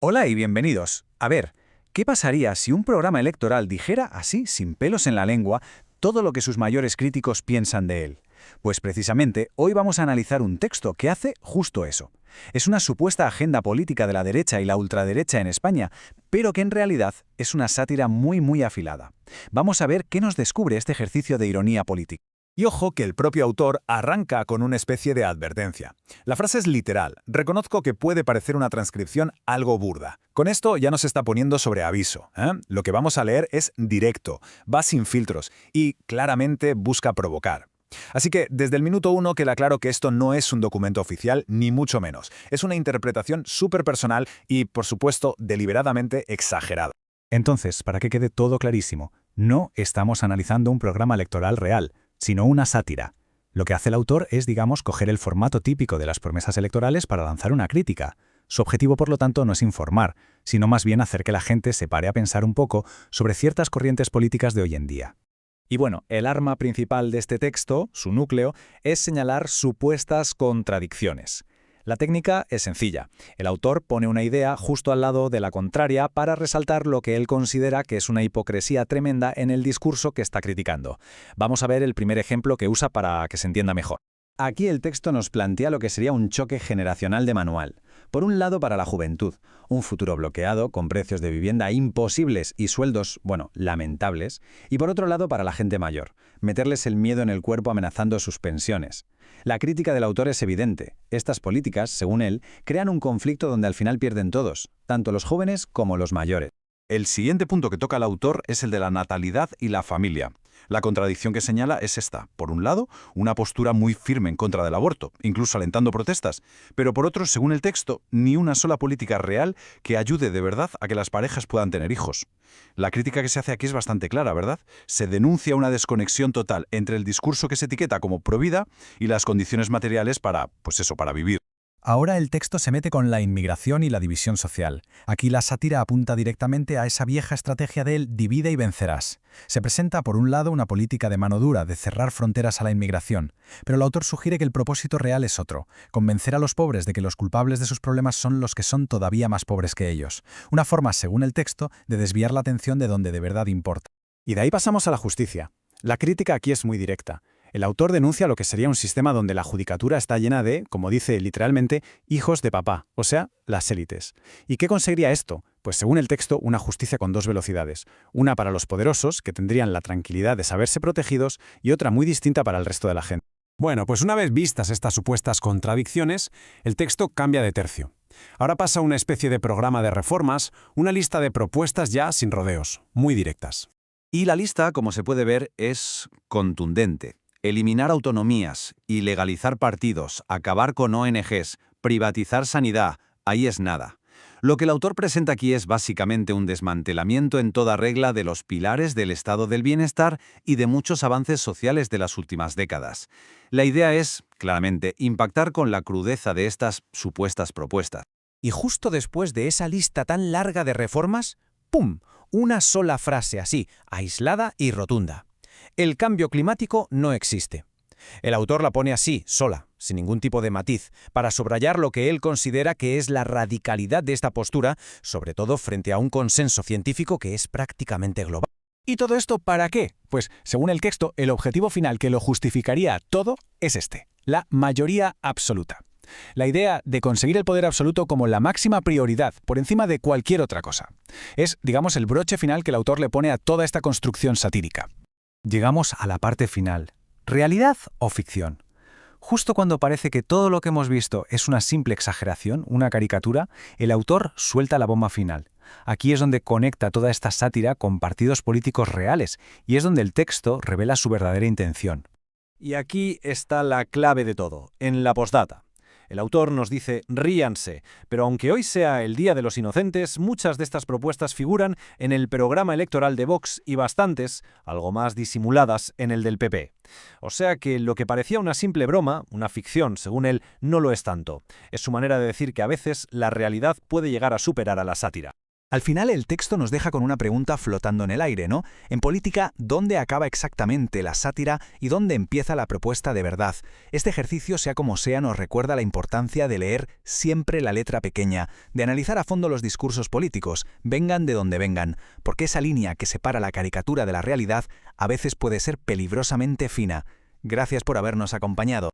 Hola y bienvenidos. A ver, ¿qué pasaría si un programa electoral dijera así, sin pelos en la lengua, todo lo que sus mayores críticos piensan de él? Pues precisamente hoy vamos a analizar un texto que hace justo eso. Es una supuesta agenda política de la derecha y la ultraderecha en España, pero que en realidad es una sátira muy afilada. Vamos a ver qué nos descubre este ejercicio de ironía política. Y ojo que el propio autor arranca con una especie de advertencia. La frase es literal. Reconozco que puede parecer una transcripción algo burda. Con esto ya nos está poniendo sobre aviso, ¿eh? Lo que vamos a leer es directo, va sin filtros y claramente busca provocar. Así que desde el minuto uno queda claro que esto no es un documento oficial, ni mucho menos. Es una interpretación súper personal y, por supuesto, deliberadamente exagerada. Entonces, para que quede todo clarísimo, no estamos analizando un programa electoral real, sino una sátira. Lo que hace el autor es, digamos, coger el formato típico de las promesas electorales para lanzar una crítica. Su objetivo, por lo tanto, no es informar, sino más bien hacer que la gente se pare a pensar un poco sobre ciertas corrientes políticas de hoy en día. Y bueno, el arma principal de este texto, su núcleo, es señalar supuestas contradicciones. La técnica es sencilla. El autor pone una idea justo al lado de la contraria para resaltar lo que él considera que es una hipocresía tremenda en el discurso que está criticando. Vamos a ver el primer ejemplo que usa para que se entienda mejor. Aquí el texto nos plantea lo que sería un choque generacional de manual. Por un lado, para la juventud, un futuro bloqueado, con precios de vivienda imposibles y sueldos, bueno, lamentables. Y por otro lado, para la gente mayor, meterles el miedo en el cuerpo amenazando sus pensiones. La crítica del autor es evidente. Estas políticas, según él, crean un conflicto donde al final pierden todos, tanto los jóvenes como los mayores. El siguiente punto que toca el autor es el de la natalidad y la familia. La contradicción que señala es esta. Por un lado, una postura muy firme en contra del aborto, incluso alentando protestas, pero por otro, según el texto, ni una sola política real que ayude de verdad a que las parejas puedan tener hijos. La crítica que se hace aquí es bastante clara, ¿verdad? Se denuncia una desconexión total entre el discurso que se etiqueta como provida y las condiciones materiales para, pues eso, para vivir. Ahora el texto se mete con la inmigración y la división social. Aquí la sátira apunta directamente a esa vieja estrategia del divide y vencerás. Se presenta por un lado una política de mano dura, de cerrar fronteras a la inmigración, pero el autor sugiere que el propósito real es otro, convencer a los pobres de que los culpables de sus problemas son los que son todavía más pobres que ellos. Una forma, según el texto, de desviar la atención de donde de verdad importa. Y de ahí pasamos a la justicia. La crítica aquí es muy directa. El autor denuncia lo que sería un sistema donde la judicatura está llena de, como dice literalmente, hijos de papá, o sea, las élites. ¿Y qué conseguiría esto? Pues según el texto, una justicia con dos velocidades. Una para los poderosos, que tendrían la tranquilidad de saberse protegidos, y otra muy distinta para el resto de la gente. Bueno, pues una vez vistas estas supuestas contradicciones, el texto cambia de tercio. Ahora pasa a una especie de programa de reformas, una lista de propuestas ya sin rodeos, muy directas. Y la lista, como se puede ver, es contundente. Eliminar autonomías, ilegalizar partidos, acabar con ONGs, privatizar sanidad, ahí es nada. Lo que el autor presenta aquí es básicamente un desmantelamiento en toda regla de los pilares del estado del bienestar y de muchos avances sociales de las últimas décadas. La idea es, claramente, impactar con la crudeza de estas supuestas propuestas. Y justo después de esa lista tan larga de reformas, ¡pum!, una sola frase así, aislada y rotunda. El cambio climático no existe. El autor la pone así, sola, sin ningún tipo de matiz, para subrayar lo que él considera que es la radicalidad de esta postura, sobre todo frente a un consenso científico que es prácticamente global. ¿Y todo esto para qué? Pues, según el texto, el objetivo final que lo justificaría todo es este, la mayoría absoluta. La idea de conseguir el poder absoluto como la máxima prioridad, por encima de cualquier otra cosa. Es, digamos, el broche final que el autor le pone a toda esta construcción satírica. Llegamos a la parte final. ¿Realidad o ficción? Justo cuando parece que todo lo que hemos visto es una simple exageración, una caricatura, el autor suelta la bomba final. Aquí es donde conecta toda esta sátira con partidos políticos reales y es donde el texto revela su verdadera intención. Y aquí está la clave de todo, en la postdata. El autor nos dice, ríanse, pero aunque hoy sea el Día de los Inocentes, muchas de estas propuestas figuran en el programa electoral de Vox y bastantes, algo más disimuladas, en el del PP. O sea que lo que parecía una simple broma, una ficción, según él, no lo es tanto. Es su manera de decir que a veces la realidad puede llegar a superar a la sátira. Al final el texto nos deja con una pregunta flotando en el aire, ¿no? En política, ¿dónde acaba exactamente la sátira y dónde empieza la propuesta de verdad? Este ejercicio, sea como sea, nos recuerda la importancia de leer siempre la letra pequeña, de analizar a fondo los discursos políticos, vengan de donde vengan, porque esa línea que separa la caricatura de la realidad a veces puede ser peligrosamente fina. Gracias por habernos acompañado.